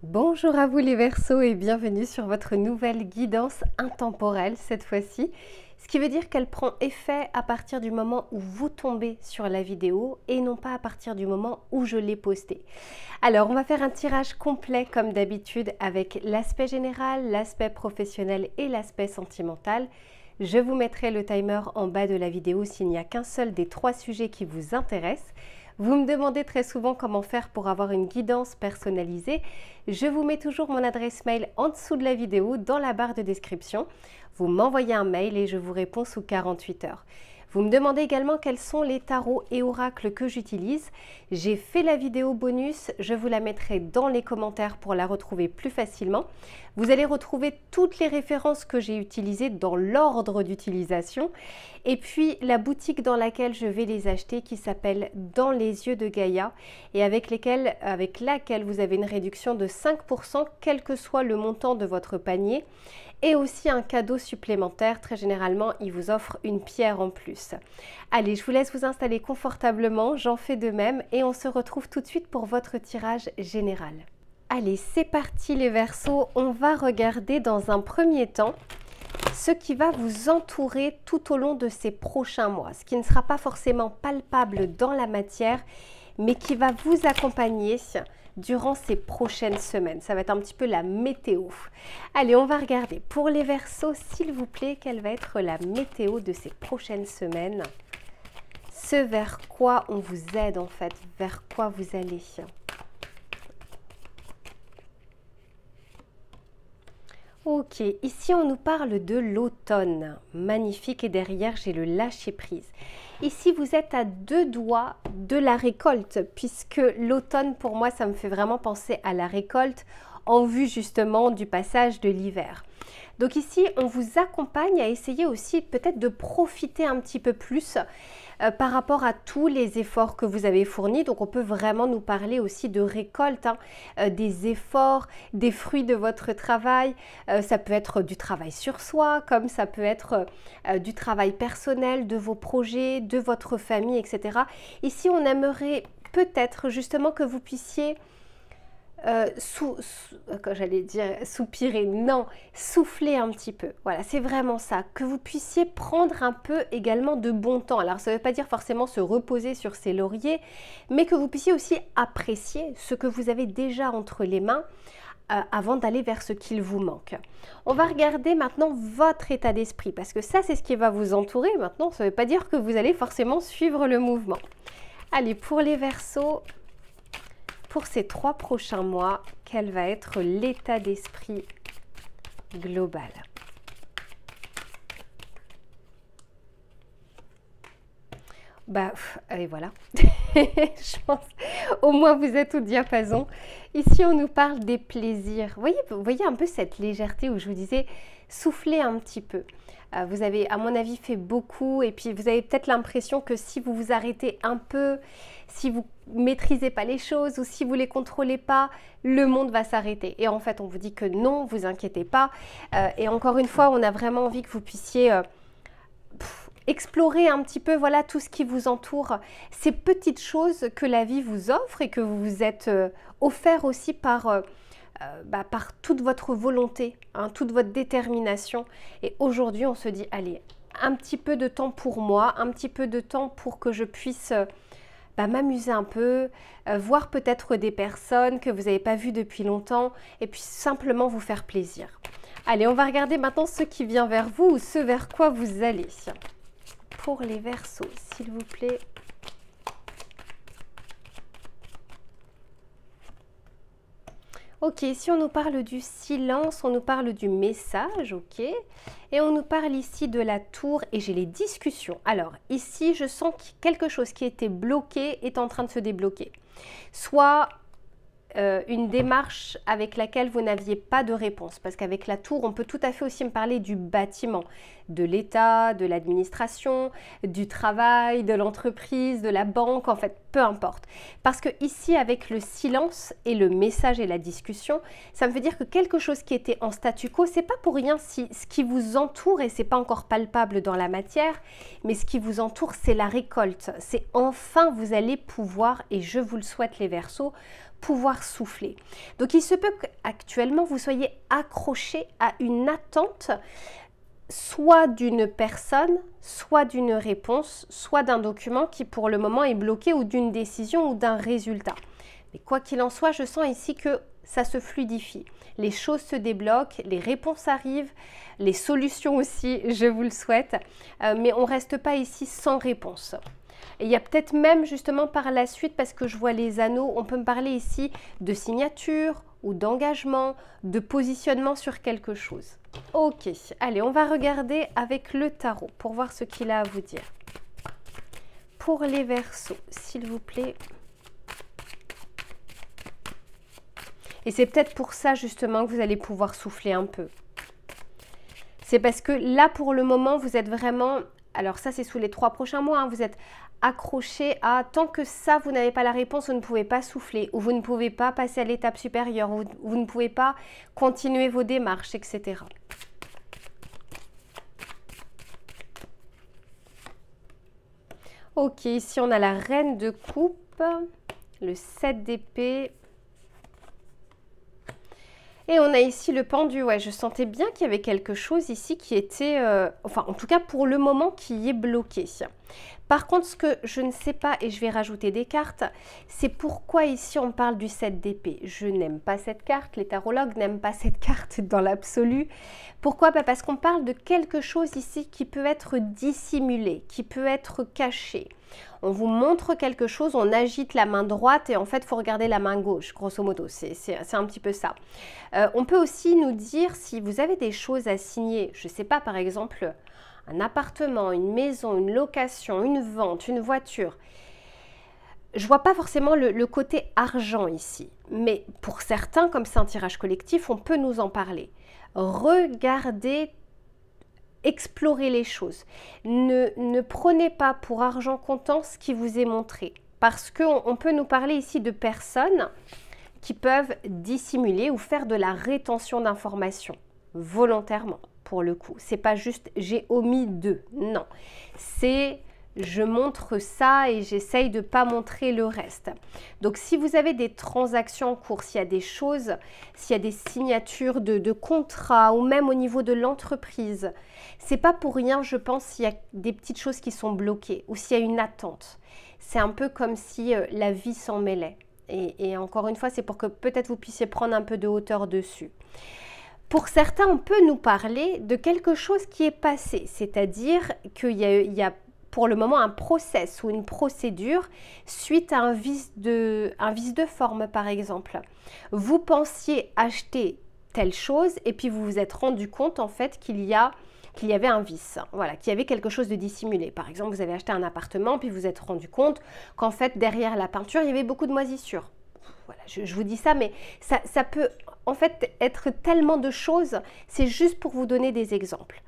Bonjour à vous les Verseaux et bienvenue sur votre nouvelle guidance intemporelle cette fois-ci. Ce qui veut dire qu'elle prend effet à partir du moment où vous tombez sur la vidéo et non pas à partir du moment où je l'ai postée. Alors on va faire un tirage complet comme d'habitude avec l'aspect général, l'aspect professionnel et l'aspect sentimental. Je vous mettrai le timer en bas de la vidéo s'il n'y a qu'un seul des trois sujets qui vous intéressent. Vous me demandez très souvent comment faire pour avoir une guidance personnalisée. Je vous mets toujours mon adresse mail en dessous de la vidéo dans la barre de description. Vous m'envoyez un mail et je vous réponds sous 48 heures. Vous me demandez également quels sont les tarots et oracles que j'utilise. J'ai fait la vidéo bonus, je vous la mettrai dans les commentaires pour la retrouver plus facilement. Vous allez retrouver toutes les références que j'ai utilisées dans l'ordre d'utilisation. Et puis la boutique dans laquelle je vais les acheter qui s'appelle Dans les yeux de Gaïa et avec laquelle vous avez une réduction de 5% quel que soit le montant de votre panier. Et aussi un cadeau supplémentaire, très généralement, il vous offre une pierre en plus. Allez, je vous laisse vous installer confortablement, j'en fais de même et on se retrouve tout de suite pour votre tirage général. Allez, c'est parti les Verseaux, on va regarder dans un premier temps ce qui va vous entourer tout au long de ces prochains mois, ce qui ne sera pas forcément palpable dans la matière, mais qui va vous accompagner durant ces prochaines semaines. Ça va être un petit peu la météo. Allez, on va regarder. Pour les Verseaux, s'il vous plaît, quelle va être la météo de ces prochaines semaines? Ce vers quoi on vous aide en fait, vers quoi vous allez. Ok, ici on nous parle de l'automne. Magnifique, et derrière j'ai le lâcher-prise. Ici, vous êtes à deux doigts de la récolte, puisque l'automne, pour moi, ça me fait vraiment penser à la récolte en vue justement du passage de l'hiver. Donc ici, on vous accompagne à essayer aussi peut-être de profiter un petit peu plus par rapport à tous les efforts que vous avez fournis. Donc on peut vraiment nous parler aussi de récolte, des efforts, des fruits de votre travail. Ça peut être du travail sur soi, comme ça peut être du travail personnel, de vos projets, de votre famille, etc. Ici, on aimerait peut-être justement que vous puissiez j'allais dire soupirer, non, souffler un petit peu. Voilà, c'est vraiment ça, que vous puissiez prendre un peu également de bon temps. Alors, ça ne veut pas dire forcément se reposer sur ses lauriers, mais que vous puissiez aussi apprécier ce que vous avez déjà entre les mains avant d'aller vers ce qu'il vous manque. On va regarder maintenant votre état d'esprit, parce que ça, c'est ce qui va vous entourer. Maintenant, ça ne veut pas dire que vous allez forcément suivre le mouvement. Allez, pour les Verseaux, pour ces 3 prochains mois, quel va être l'état d'esprit global? Et voilà, je pense, au moins vous êtes au diapason. Ici, on nous parle des plaisirs. Vous voyez un peu cette légèreté où je vous disais, soufflez un petit peu. Vous avez, à mon avis, fait beaucoup et puis vous avez peut-être l'impression que si vous vous arrêtez un peu, si vous ne maîtrisez pas les choses ou si vous ne les contrôlez pas, le monde va s'arrêter. Et en fait, on vous dit que non, vous inquiétez pas. Et encore une fois, on a vraiment envie que vous puissiez explorer un petit peu voilà, tout ce qui vous entoure, ces petites choses que la vie vous offre et que vous vous êtes offert aussi par toute votre volonté, hein, toute votre détermination. Et aujourd'hui, on se dit, allez, un petit peu de temps pour moi, un petit peu de temps pour que je puisse m'amuser un peu, voir peut-être des personnes que vous n'avez pas vues depuis longtemps et puis simplement vous faire plaisir. Allez, on va regarder maintenant ce qui vient vers vous ou ce vers quoi vous allez. Pour les Verseaux, s'il vous plaît. Ok, si on nous parle du silence, on nous parle du message, ok. Et on nous parle ici de la tour et j'ai les discussions. Alors, ici, je sens que quelque chose qui était bloqué est en train de se débloquer. Soit une démarche avec laquelle vous n'aviez pas de réponse. Parce qu'avec la tour, on peut tout à fait aussi me parler du bâtiment, de l'État, de l'administration, du travail, de l'entreprise, de la banque, en fait, peu importe. Parce que ici, avec le silence et le message et la discussion, ça me veut dire que quelque chose qui était en statu quo, c'est pas pour rien si ce qui vous entoure, et c'est pas encore palpable dans la matière, mais ce qui vous entoure, c'est la récolte. C'est enfin vous allez pouvoir, et je vous le souhaite les Verseaux, pouvoir souffler. Donc il se peut qu'actuellement vous soyez accroché à une attente, soit d'une personne, soit d'une réponse, soit d'un document qui pour le moment est bloqué, ou d'une décision ou d'un résultat. Mais quoi qu'il en soit, je sens ici que ça se fluidifie. Les choses se débloquent, les réponses arrivent, les solutions aussi, je vous le souhaite. Mais on ne reste pas ici sans réponse. Et il y a peut-être même justement par la suite, parce que je vois les anneaux, on peut me parler ici de signature ou d'engagement, de positionnement sur quelque chose. Ok, allez, on va regarder avec le tarot pour voir ce qu'il a à vous dire. Pour les Verseaux, s'il vous plaît. Et c'est peut-être pour ça justement que vous allez pouvoir souffler un peu. C'est parce que là, pour le moment, vous êtes vraiment... Alors ça, c'est sous les 3 prochains mois. Hein, vous êtes accroché à... Tant que ça, vous n'avez pas la réponse, vous ne pouvez pas souffler. Ou vous ne pouvez pas passer à l'étape supérieure. Ou vous ne pouvez pas continuer vos démarches, etc. Ok, ici, on a la reine de coupe. Le 7 d'épée. Et on a ici le pendu. Ouais, je sentais bien qu'il y avait quelque chose ici qui était, enfin en tout cas pour le moment, qui est bloqué. Par contre, ce que je ne sais pas, et je vais rajouter des cartes, c'est pourquoi ici on parle du 7 d'épée. Je n'aime pas cette carte, les tarologues n'aiment pas cette carte dans l'absolu. Pourquoi? Parce qu'on parle de quelque chose ici qui peut être dissimulé, qui peut être caché. On vous montre quelque chose, on agite la main droite et en fait, il faut regarder la main gauche, grosso modo. C'est un petit peu ça. On peut aussi nous dire si vous avez des choses à signer, je ne sais pas, par exemple, un appartement, une maison, une location, une vente, une voiture. Je ne vois pas forcément le côté argent ici, mais pour certains, comme c'est un tirage collectif, on peut nous en parler. Regardez, explorez les choses. Ne prenez pas pour argent comptant ce qui vous est montré, parce qu'on peut nous parler ici de personnes qui peuvent dissimuler ou faire de la rétention d'informations volontairement, pour le coup. C'est pas juste j'ai omis de, non. C'est je montre ça et j'essaye de ne pas montrer le reste. Donc si vous avez des transactions en cours, s'il y a des choses, s'il y a des signatures de contrats ou même au niveau de l'entreprise, c'est pas pour rien, je pense, s'il y a des petites choses qui sont bloquées ou s'il y a une attente. C'est un peu comme si la vie s'en mêlait. Et encore une fois, c'est pour que peut-être vous puissiez prendre un peu de hauteur dessus. Pour certains, on peut nous parler de quelque chose qui est passé, c'est-à-dire qu'il y a pour le moment un process ou une procédure suite à un vice de forme, par exemple. Vous pensiez acheter telle chose et puis vous vous êtes rendu compte en fait qu'il y avait un vice, voilà, qu'il y avait quelque chose de dissimulé. Par exemple, vous avez acheté un appartement puis vous vous êtes rendu compte qu'en fait derrière la peinture il y avait beaucoup de moisissures. Voilà, je vous dis ça, mais ça peut en fait être tellement de choses, c'est juste pour vous donner des exemples.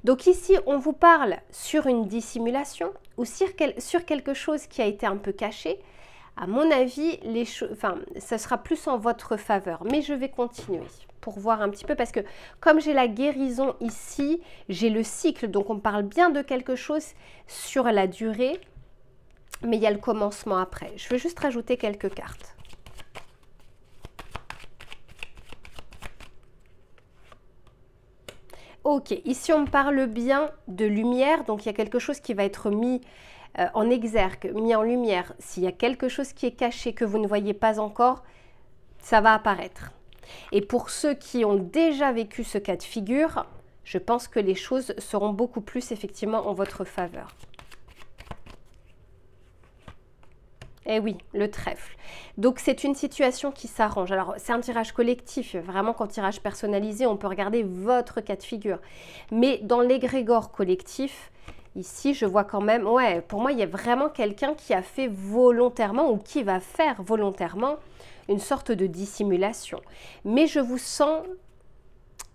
Donc ici, on vous parle sur une dissimulation ou sur quelque chose qui a été un peu caché. À mon avis, ça sera plus en votre faveur, mais je vais continuer pour voir un petit peu, parce que comme j'ai la guérison ici, j'ai le cycle, donc on parle bien de quelque chose sur la durée, mais il y a le commencement après. Je vais juste rajouter quelques cartes. Ok, ici on me parle bien de lumière, donc il y a quelque chose qui va être mis en exergue, mis en lumière. S'il y a quelque chose qui est caché, que vous ne voyez pas encore, ça va apparaître. Et pour ceux qui ont déjà vécu ce cas de figure, je pense que les choses seront beaucoup plus effectivement en votre faveur. Eh oui, le trèfle. Donc c'est une situation qui s'arrange. Alors c'est un tirage collectif, vraiment qu'en tirage personnalisé, on peut regarder votre cas de figure. Mais dans l'égrégore collectif, ici je vois quand même, ouais, pour moi il y a vraiment quelqu'un qui a fait volontairement ou qui va faire volontairement une sorte de dissimulation. Mais je vous sens,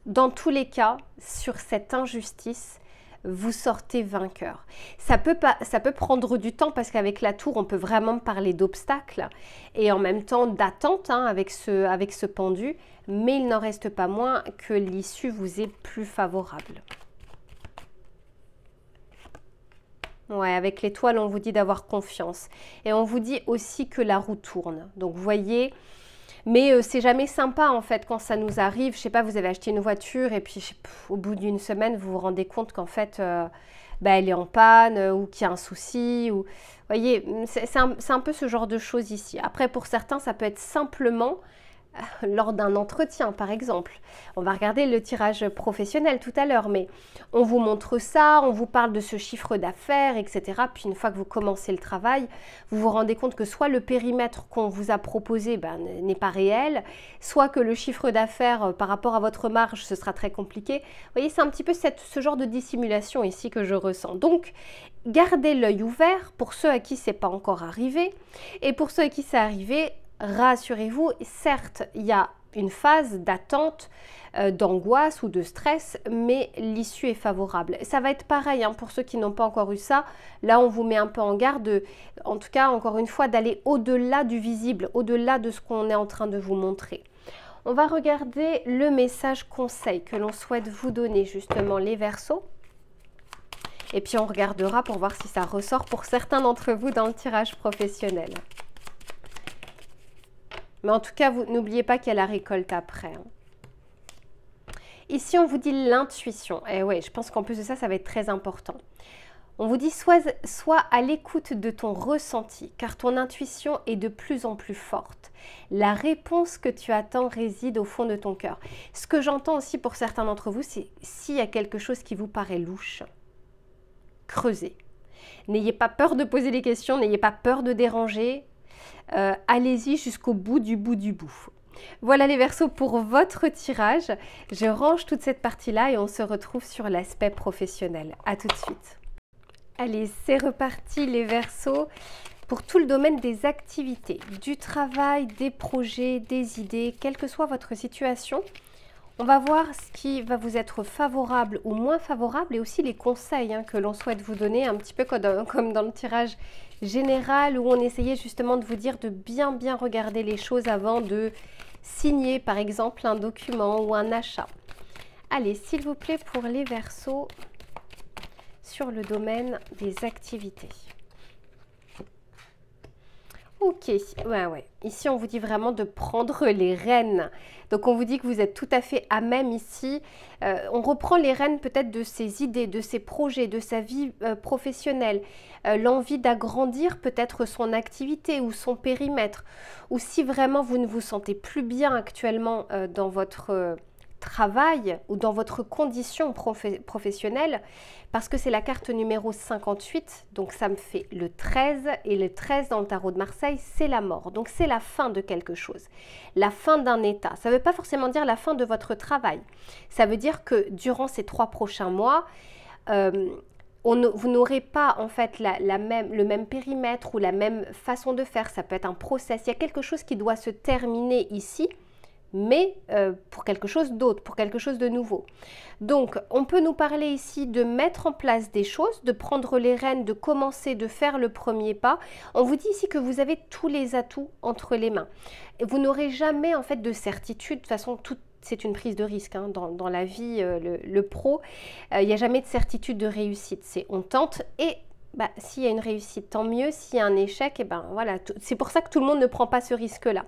dans tous les cas, sur cette injustice, vous sortez vainqueur. Ça peut prendre du temps parce qu'avec la tour, on peut vraiment parler d'obstacles et en même temps d'attente avec ce pendu, mais il n'en reste pas moins que l'issue vous est plus favorable. Ouais, avec l'étoile, on vous dit d'avoir confiance et on vous dit aussi que la roue tourne. Donc, vous voyez, Mais c'est jamais sympa en fait quand ça nous arrive. Je sais pas, vous avez acheté une voiture et puis au bout d'une semaine, vous vous rendez compte qu'en fait, elle est en panne ou qu'il y a un souci. Ou... Vous voyez, c'est un peu ce genre de choses ici. Après, pour certains, ça peut être simplement lors d'un entretien, par exemple. On va regarder le tirage professionnel tout à l'heure, mais on vous montre ça, on vous parle de ce chiffre d'affaires, etc. Puis une fois que vous commencez le travail, vous vous rendez compte que soit le périmètre qu'on vous a proposé n'est pas réel, soit que le chiffre d'affaires par rapport à votre marge, ce sera très compliqué. Vous voyez, c'est un petit peu ce genre de dissimulation ici que je ressens. Donc, gardez l'œil ouvert pour ceux à qui c'est pas encore arrivé, et pour ceux à qui c'est arrivé, rassurez-vous, certes, il y a une phase d'attente, d'angoisse ou de stress, mais l'issue est favorable. Ça va être pareil hein, pour ceux qui n'ont pas encore eu ça. Là, on vous met un peu en garde, en tout cas, encore une fois, d'aller au-delà du visible, au-delà de ce qu'on est en train de vous montrer. On va regarder le message conseil que l'on souhaite vous donner, justement, les Verseaux. Et puis, on regardera pour voir si ça ressort pour certains d'entre vous dans le tirage professionnel. Mais en tout cas, n'oubliez pas qu'il y a la récolte après. Hein. Ici, on vous dit l'intuition. Et oui, je pense qu'en plus de ça, ça va être très important. On vous dit sois à l'écoute de ton ressenti, car ton intuition est de plus en plus forte. La réponse que tu attends réside au fond de ton cœur. Ce que j'entends aussi pour certains d'entre vous, c'est s'il y a quelque chose qui vous paraît louche, creusez. N'ayez pas peur de poser des questions, n'ayez pas peur de déranger. Allez-y jusqu'au bout du bout du bout. Voilà les Verseaux pour votre tirage. Je range toute cette partie-là et on se retrouve sur l'aspect professionnel. À tout de suite. Allez, c'est reparti les Verseaux pour tout le domaine des activités, du travail, des projets, des idées, quelle que soit votre situation. On va voir ce qui va vous être favorable ou moins favorable et aussi les conseils hein, que l'on souhaite vous donner, un petit peu comme dans le tirage général où on essayait justement de vous dire de bien regarder les choses avant de signer par exemple un document ou un achat. Allez, s'il vous plaît, pour les Verseaux sur le domaine des activités. Ok, ouais. Ici, on vous dit vraiment de prendre les rênes. Donc, on vous dit que vous êtes tout à fait à même ici. On reprend les rênes peut-être de ses idées, de ses projets, de sa vie professionnelle. L'envie d'agrandir peut-être son activité ou son périmètre. Ou si vraiment vous ne vous sentez plus bien actuellement dans votre travail ou dans votre condition professionnelle, parce que c'est la carte numéro 58, donc ça me fait le 13, et le 13 dans le tarot de Marseille, c'est la mort. Donc c'est la fin de quelque chose, la fin d'un état. Ça ne veut pas forcément dire la fin de votre travail. Ça veut dire que durant ces 3 prochains mois, vous n'aurez pas en fait le même périmètre ou la même façon de faire. Ça peut être un process. Il y a quelque chose qui doit se terminer ici, mais pour quelque chose d'autre, pour quelque chose de nouveau. Donc, on peut nous parler ici de mettre en place des choses, de prendre les rênes, de commencer, de faire le premier pas. On vous dit ici que vous avez tous les atouts entre les mains. Et vous n'aurez jamais en fait de certitude. De toute façon, c'est une prise de risque hein, dans la vie, le pro. Il n'y a jamais de certitude de réussite. C'est on tente et s'il y a une réussite, tant mieux. S'il y a un échec, et voilà. C'est pour ça que tout le monde ne prend pas ce risque-là.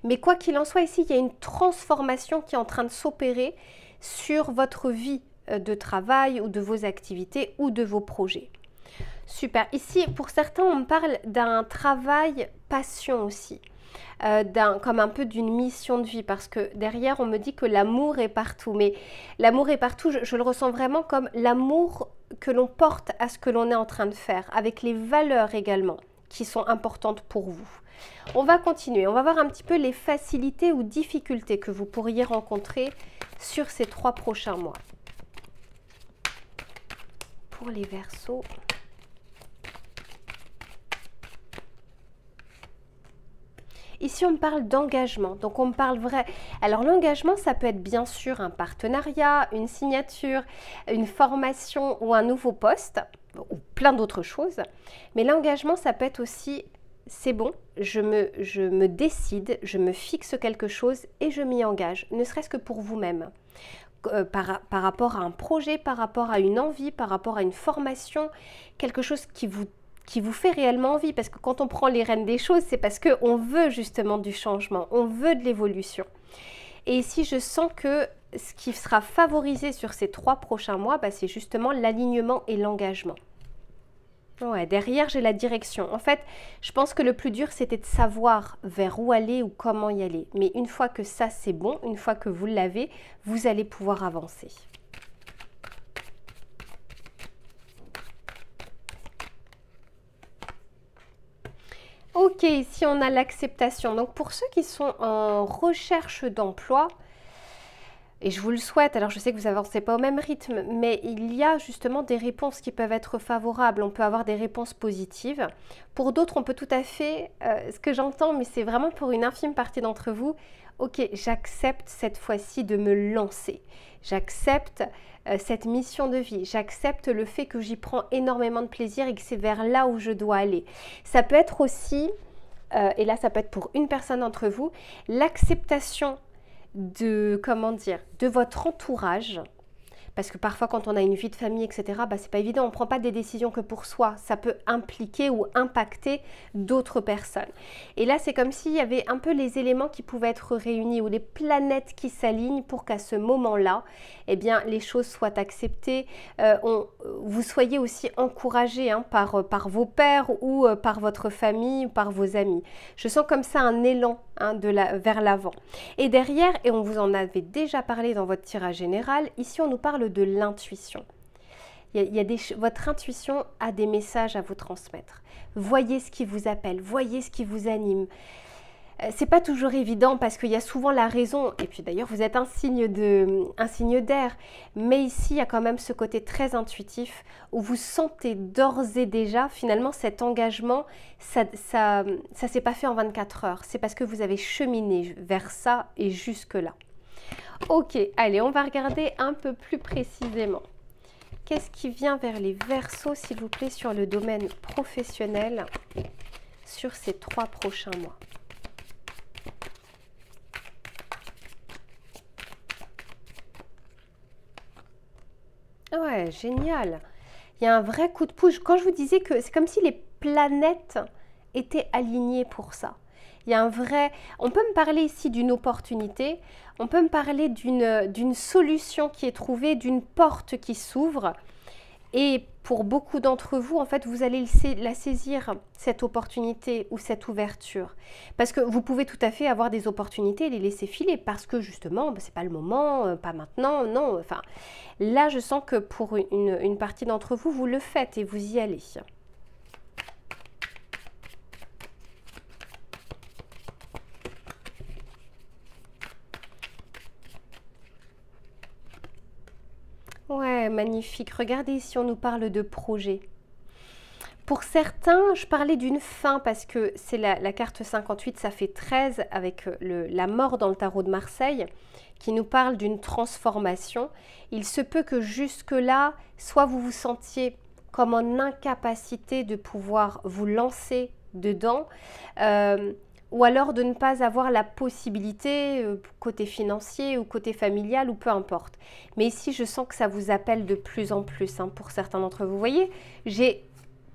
Mais quoi qu'il en soit, ici, il y a une transformation qui est en train de s'opérer sur votre vie de travail ou de vos activités ou de vos projets. Super. Ici, pour certains, on me parle d'un travail passion aussi, comme un peu d'une mission de vie, parce que derrière, on me dit que l'amour est partout. Mais l'amour est partout, je le ressens vraiment comme l'amour que l'on porte à ce que l'on est en train de faire, avec les valeurs également qui sont importantes pour vous. On va continuer, on va voir un petit peu les facilités ou difficultés que vous pourriez rencontrer sur ces 3 prochains mois. Pour les Verseaux. Ici, on me parle d'engagement, donc on me parle vrai. Alors l'engagement, ça peut être bien sûr un partenariat, une signature, une formation ou un nouveau poste, ou plein d'autres choses. Mais l'engagement, ça peut être aussi, c'est bon, je me décide, je me fixe quelque chose et je m'y engage, ne serait-ce que pour vous-même. Par rapport à un projet, par rapport à une envie, par rapport à une formation, quelque chose qui vous qui vous fait réellement envie. Parce que quand on prend les rênes des choses, c'est parce qu'on veut justement du changement, on veut de l'évolution. Et ici, je sens que ce qui sera favorisé sur ces 3 prochains mois, bah, c'est justement l'alignement et l'engagement. Ouais, derrière, j'ai la direction. En fait, je pense que le plus dur, c'était de savoir vers où aller ou comment y aller. Mais une fois que ça, c'est bon, une fois que vous l'avez, vous allez pouvoir avancer. Ok, ici, on a l'acceptation. Donc, pour ceux qui sont en recherche d'emploi, et je vous le souhaite, alors je sais que vous n'avancez pas au même rythme, mais il y a justement des réponses qui peuvent être favorables. On peut avoir des réponses positives. Pour d'autres, on peut tout à fait, ce que j'entends, mais c'est vraiment pour une infime partie d'entre vous, ok, j'accepte cette fois-ci de me lancer. J'accepte cette mission de vie. J'accepte le fait que j'y prends énormément de plaisir et que c'est vers là où je dois aller. Ça peut être aussi, et là ça peut être pour une personne d'entre vous, l'acceptation de, comment dire, de votre entourage, parce que parfois quand on a une vie de famille, etc., bah, c'est pas évident, on ne prend pas des décisions que pour soi, ça peut impliquer ou impacter d'autres personnes. Et là, c'est comme s'il y avait un peu les éléments qui pouvaient être réunis ou les planètes qui s'alignent pour qu'à ce moment-là, eh bien, les choses soient acceptées, vous soyez aussi encouragés par vos pairs ou par votre famille, par vos amis. Je sens comme ça un élan vers l'avant. Et derrière, et on vous en avait déjà parlé dans votre tirage général, ici on nous parle de l'intuition. Votre intuition a des messages à vous transmettre. Voyez ce qui vous appelle, voyez ce qui vous anime. C'est pas toujours évident parce qu'il y a souvent la raison, et puis d'ailleurs vous êtes un signe d'air, mais ici il y a quand même ce côté très intuitif où vous sentez d'ores et déjà finalement cet engagement, ça s'est pas fait en 24 heures, c'est parce que vous avez cheminé vers ça et jusque là. Ok, allez, on va regarder un peu plus précisément. Qu'est-ce qui vient vers les Verseaux, s'il vous plaît, sur le domaine professionnel sur ces 3 prochains mois? Ouais, génial. Il y a un vrai coup de pouce. Quand je vous disais que c'est comme si les planètes étaient alignées pour ça. Il y a un vrai... On peut me parler ici d'une opportunité, on peut me parler d'une solution qui est trouvée, d'une porte qui s'ouvre. Et pour beaucoup d'entre vous, en fait, vous allez la saisir, cette opportunité ou cette ouverture. Parce que vous pouvez tout à fait avoir des opportunités et les laisser filer parce que justement, c'est pas le moment, pas maintenant, non. Enfin, là, je sens que pour une partie d'entre vous, vous le faites et vous y allez. Ouais, magnifique. Regardez ici, on nous parle de projet. Pour certains, je parlais d'une fin parce que c'est la carte 58, ça fait 13 avec la mort dans le tarot de Marseille qui nous parle d'une transformation. Il se peut que jusque-là, soit vous vous sentiez comme en incapacité de pouvoir vous lancer dedans, ou alors de ne pas avoir la possibilité, côté financier ou côté familial ou peu importe. Mais ici, je sens que ça vous appelle de plus en plus pour certains d'entre vous. Vous voyez, j'ai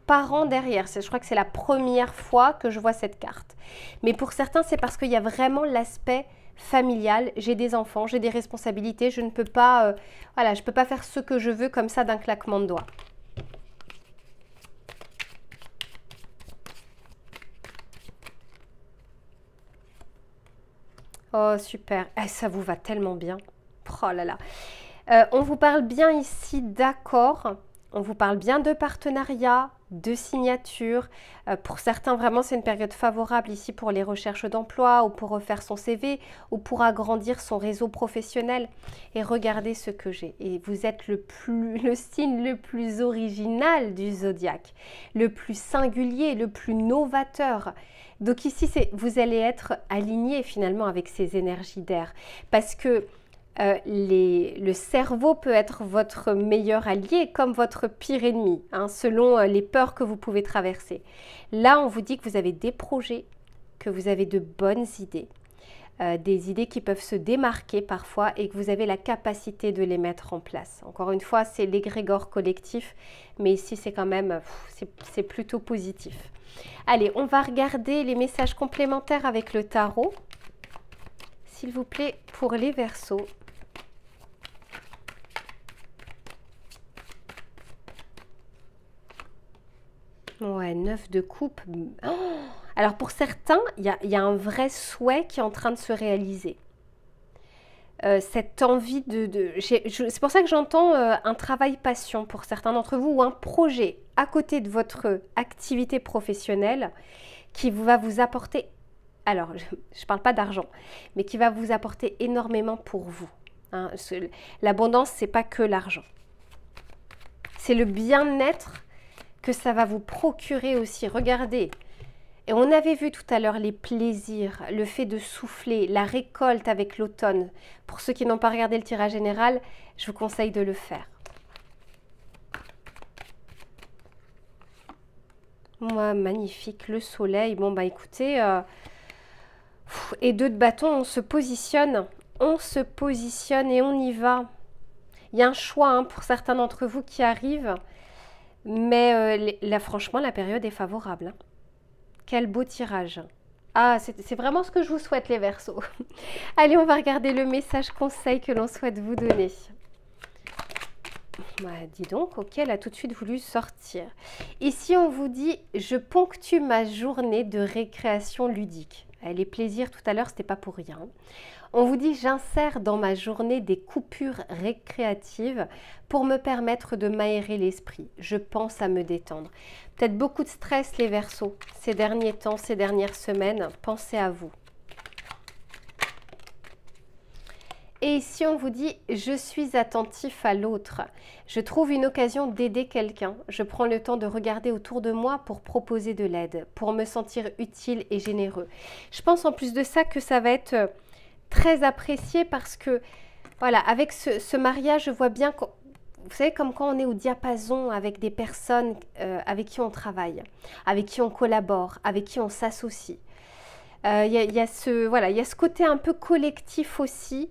parents derrière. Je crois que c'est la première fois que je vois cette carte. Mais pour certains, c'est parce qu'il y a vraiment l'aspect familial. J'ai des enfants, j'ai des responsabilités. Je ne peux pas, voilà, je peux pas faire ce que je veux comme ça d'un claquement de doigts. Oh, super. Ça vous va tellement bien. Oh là là. On vous parle bien ici d'accord. On vous parle bien de partenariat, de signature. Pour certains, vraiment, c'est une période favorable ici pour les recherches d'emploi ou pour refaire son CV ou pour agrandir son réseau professionnel. Et regardez ce que j'ai. Et vous êtes le signe le plus original du zodiaque, le plus singulier, le plus novateur. Donc ici, vous allez être aligné finalement avec ces énergies d'air parce que le cerveau peut être votre meilleur allié comme votre pire ennemi, selon les peurs que vous pouvez traverser. Là, on vous dit que vous avez des projets, que vous avez de bonnes idées. des idées qui peuvent se démarquer parfois et que vous avez la capacité de les mettre en place. Encore une fois, c'est l'égrégore collectif, mais ici c'est quand même, c'est plutôt positif. Allez, on va regarder les messages complémentaires avec le tarot. S'il vous plaît, pour les Verseaux. Ouais, 9 de coupe. Oh, alors pour certains, il y a un vrai souhait qui est en train de se réaliser. Cette envie c'est pour ça que j'entends un travail passion pour certains d'entre vous ou un projet à côté de votre activité professionnelle qui va vous apporter, alors je ne parle pas d'argent, mais qui va vous apporter énormément pour vous. Hein. L'abondance, ce n'est pas que l'argent. C'est le bien-être que ça va vous procurer aussi. Regardez, et on avait vu tout à l'heure les plaisirs, le fait de souffler, la récolte avec l'automne. Pour ceux qui n'ont pas regardé le tirage général, je vous conseille de le faire. Moi, magnifique, le soleil. Bon, bah écoutez, et 2 de bâton, on se positionne et on y va. Il y a un choix hein, pour certains d'entre vous qui arrivent, mais là, franchement, la période est favorable. Hein. Quel beau tirage. Ah, c'est vraiment ce que je vous souhaite, les Verseaux. Allez, on va regarder le message conseil que l'on souhaite vous donner. Ouais, dis donc, ok, elle a tout de suite voulu sortir. Ici, on vous dit, je ponctue ma journée de récréation ludique. Les plaisirs, tout à l'heure, c'était pas pour rien. On vous dit, j'insère dans ma journée des coupures récréatives pour me permettre de m'aérer l'esprit. Je pense à me détendre. Peut-être beaucoup de stress, les Verseaux, ces derniers temps, ces dernières semaines. Pensez à vous. Et ici, on vous dit, je suis attentif à l'autre. Je trouve une occasion d'aider quelqu'un. Je prends le temps de regarder autour de moi pour proposer de l'aide, pour me sentir utile et généreux. Je pense en plus de ça que ça va être très apprécié parce que, voilà, avec ce mariage, je vois bien, vous savez, comme quand on est au diapason avec des personnes avec qui on travaille, avec qui on collabore, avec qui on s'associe. Il y a ce côté un peu collectif aussi,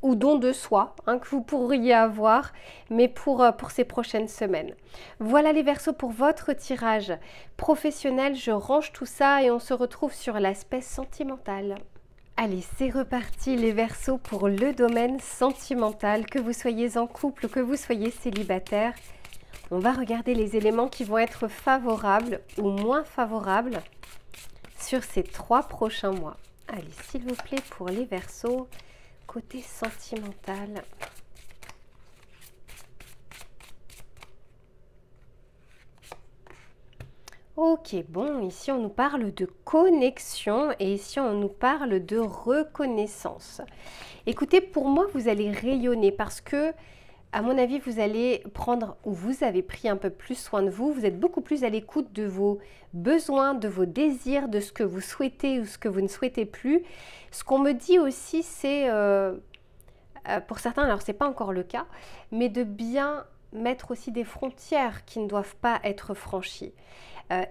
ou don de soi hein, que vous pourriez avoir, mais pour ces prochaines semaines. Voilà les Verseaux pour votre tirage professionnel. Je range tout ça et on se retrouve sur l'aspect sentimental. Allez, c'est reparti les Verseaux pour le domaine sentimental, que vous soyez en couple ou que vous soyez célibataire. On va regarder les éléments qui vont être favorables ou moins favorables sur ces 3 prochains mois. Allez, s'il vous plaît, pour les Verseaux, côté sentimental. Ok, bon, ici on nous parle de connexion et ici on nous parle de reconnaissance. Écoutez, pour moi, vous allez rayonner parce que, à mon avis, vous allez prendre, ou vous avez pris un peu plus soin de vous. Vous êtes beaucoup plus à l'écoute de vos besoins, de vos désirs, de ce que vous souhaitez ou ce que vous ne souhaitez plus. Ce qu'on me dit aussi, c'est, pour certains, alors c'est pas encore le cas, mais de bien mettre aussi des frontières qui ne doivent pas être franchies.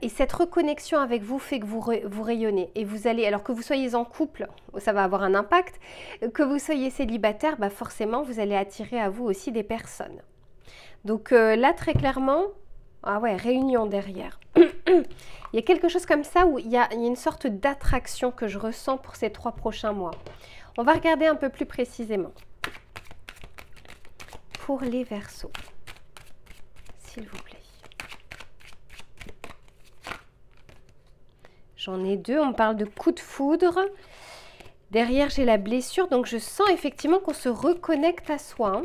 Et cette reconnexion avec vous fait que vous rayonnez. Et vous allez, alors que vous soyez en couple, ça va avoir un impact. Que vous soyez célibataire, bah forcément, vous allez attirer à vous aussi des personnes. Donc là, très clairement, ah ouais, réunion derrière. Il y a quelque chose comme ça où il y a une sorte d'attraction que je ressens pour ces 3 prochains mois. On va regarder un peu plus précisément. Pour les Verseaux, s'il vous plaît. J'en ai 2, on parle de coup de foudre. Derrière, j'ai la blessure, donc je sens effectivement qu'on se reconnecte à soi, hein,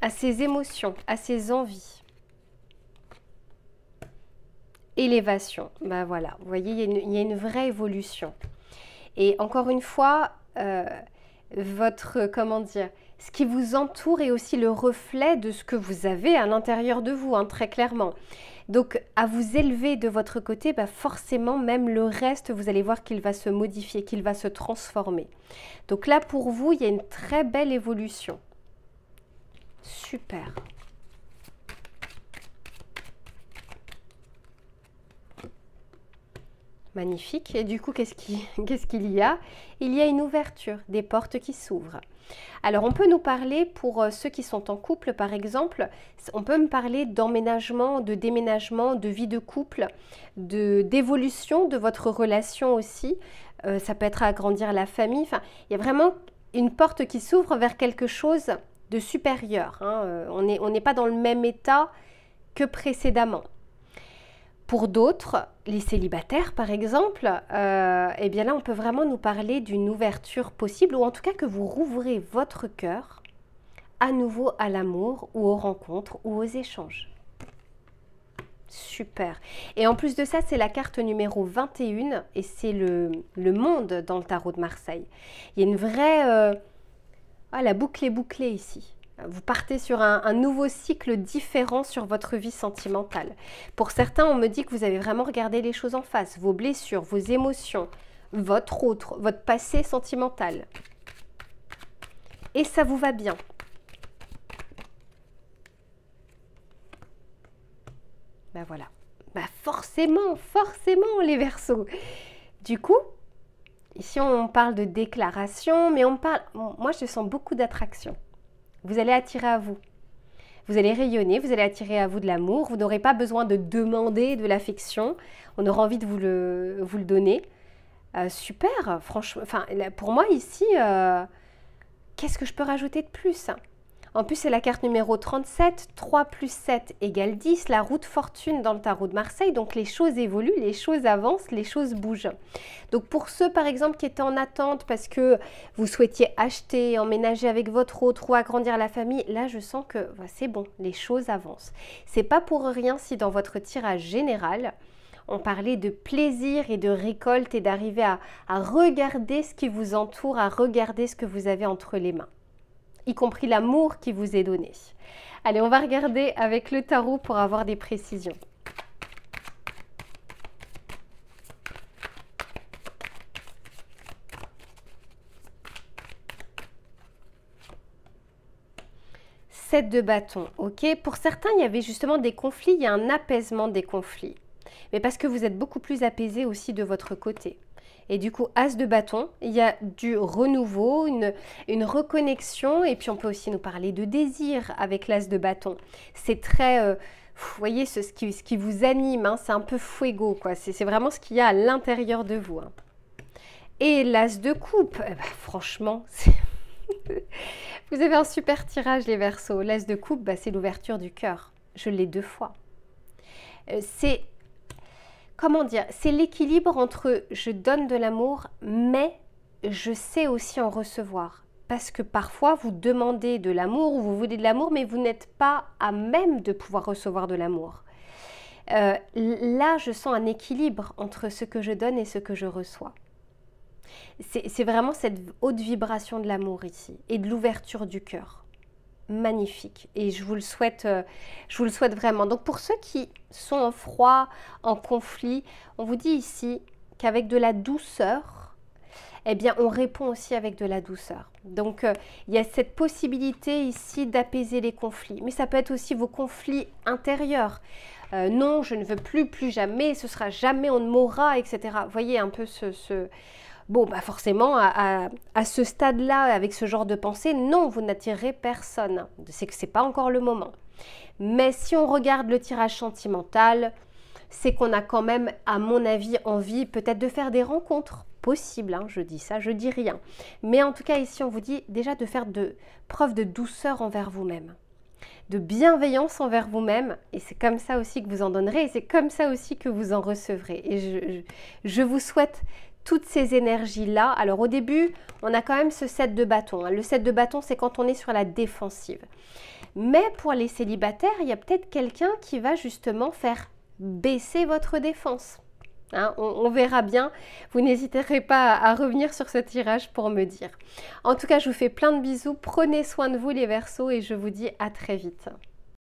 à ses émotions, à ses envies. Élévation, ben voilà, vous voyez, il y a une vraie évolution. Et encore une fois, comment dire, ce qui vous entoure est aussi le reflet de ce que vous avez à l'intérieur de vous, hein, très clairement. Donc, à vous élever de votre côté, bah forcément, même le reste, vous allez voir qu'il va se modifier, qu'il va se transformer. Donc là, pour vous, il y a une très belle évolution. Super. Magnifique. Et du coup, qu'est-ce qu'il y a? Il y a une ouverture, des portes qui s'ouvrent. Alors, on peut nous parler, pour ceux qui sont en couple, par exemple, on peut me parler d'emménagement, de déménagement, de vie de couple, d'évolution de votre relation aussi. Ça peut être agrandir la famille. Enfin, il y a vraiment une porte qui s'ouvre vers quelque chose de supérieur. Hein. On n'est pas dans le même état que précédemment. Pour d'autres, les célibataires par exemple, eh bien là on peut vraiment nous parler d'une ouverture possible, ou en tout cas que vous rouvrez votre cœur à nouveau à l'amour ou aux rencontres ou aux échanges. Super. Et en plus de ça, c'est la carte numéro 21 et c'est le monde dans le tarot de Marseille. Il y a une vraie... la boucle est bouclée ici. Vous partez sur un nouveau cycle différent sur votre vie sentimentale. Pour certains, on me dit que vous avez vraiment regardé les choses en face, vos blessures, vos émotions, votre passé sentimental. Et ça vous va bien. Ben voilà. Ben forcément les Verseaux. Du coup, ici on parle de déclaration, mais moi je sens beaucoup d'attraction. Vous allez attirer à vous. Vous allez rayonner, vous allez attirer à vous de l'amour. Vous n'aurez pas besoin de demander de l'affection. On aura envie de vous le donner. Super, franchement. Enfin, pour moi ici, qu'est-ce que je peux rajouter de plus? En plus, c'est la carte numéro 37. 3 plus 7 égale 10. La roue de fortune dans le tarot de Marseille. Donc, les choses évoluent, les choses avancent, les choses bougent. Donc, pour ceux, par exemple, qui étaient en attente parce que vous souhaitiez acheter, emménager avec votre autre ou agrandir la famille, là, je sens que c'est bon, les choses avancent. C'est pas pour rien si dans votre tirage général, on parlait de plaisir et de récolte et d'arriver à regarder ce qui vous entoure, à regarder ce que vous avez entre les mains, y compris l'amour qui vous est donné. Allez, on va regarder avec le tarot pour avoir des précisions. Sept de bâton, ok. Pour certains, il y avait justement des conflits, il y a un apaisement des conflits. Mais parce que vous êtes beaucoup plus apaisé aussi de votre côté. Et du coup, as de bâton, il y a du renouveau, une reconnexion. Et puis, on peut aussi nous parler de désir avec l'as de bâton. C'est très... vous voyez, ce qui vous anime, hein, c'est un peu fuego, quoi. C'est vraiment ce qu'il y a à l'intérieur de vous. Hein. Et l'as de coupe, eh ben, franchement, vous avez un super tirage, les Verseaux. L'as de coupe, c'est l'ouverture du cœur. Je l'ai 2 fois. C'est... Comment dire? C'est l'équilibre entre je donne de l'amour, mais je sais aussi en recevoir. Parce que parfois, vous demandez de l'amour ou vous voulez de l'amour, mais vous n'êtes pas à même de pouvoir recevoir de l'amour. Là, je sens un équilibre entre ce que je donne et ce que je reçois. C'est vraiment cette haute vibration de l'amour ici et de l'ouverture du cœur. Magnifique, et je vous le souhaite vraiment. Donc pour ceux qui sont en froid, en conflit, on vous dit ici qu'avec de la douceur, eh bien on répond aussi avec de la douceur. Donc il y a cette possibilité ici d'apaiser les conflits, mais ça peut être aussi vos conflits intérieurs. Non, je ne veux plus jamais, ce sera jamais, on ne mourra, etc. Vous voyez un peu Bon, forcément, à ce stade-là, avec ce genre de pensée, non, vous n'attirerez personne. C'est que ce n'est pas encore le moment. Mais si on regarde le tirage sentimental, c'est qu'on a quand même, à mon avis, envie peut-être de faire des rencontres possibles. Hein, je dis ça, je dis rien. Mais en tout cas, ici, on vous dit déjà de faire preuve de douceur envers vous-même, de bienveillance envers vous-même. Et c'est comme ça aussi que vous en donnerez et c'est comme ça aussi que vous en recevrez. Et je vous souhaite toutes ces énergies-là. Alors au début, on a quand même ce 7 de bâton. Le 7 de bâton, c'est quand on est sur la défensive. Mais pour les célibataires, il y a peut-être quelqu'un qui va justement faire baisser votre défense. Hein, on verra bien. Vous n'hésiterez pas à revenir sur ce tirage pour me dire. En tout cas, je vous fais plein de bisous. Prenez soin de vous les Verseaux et je vous dis à très vite.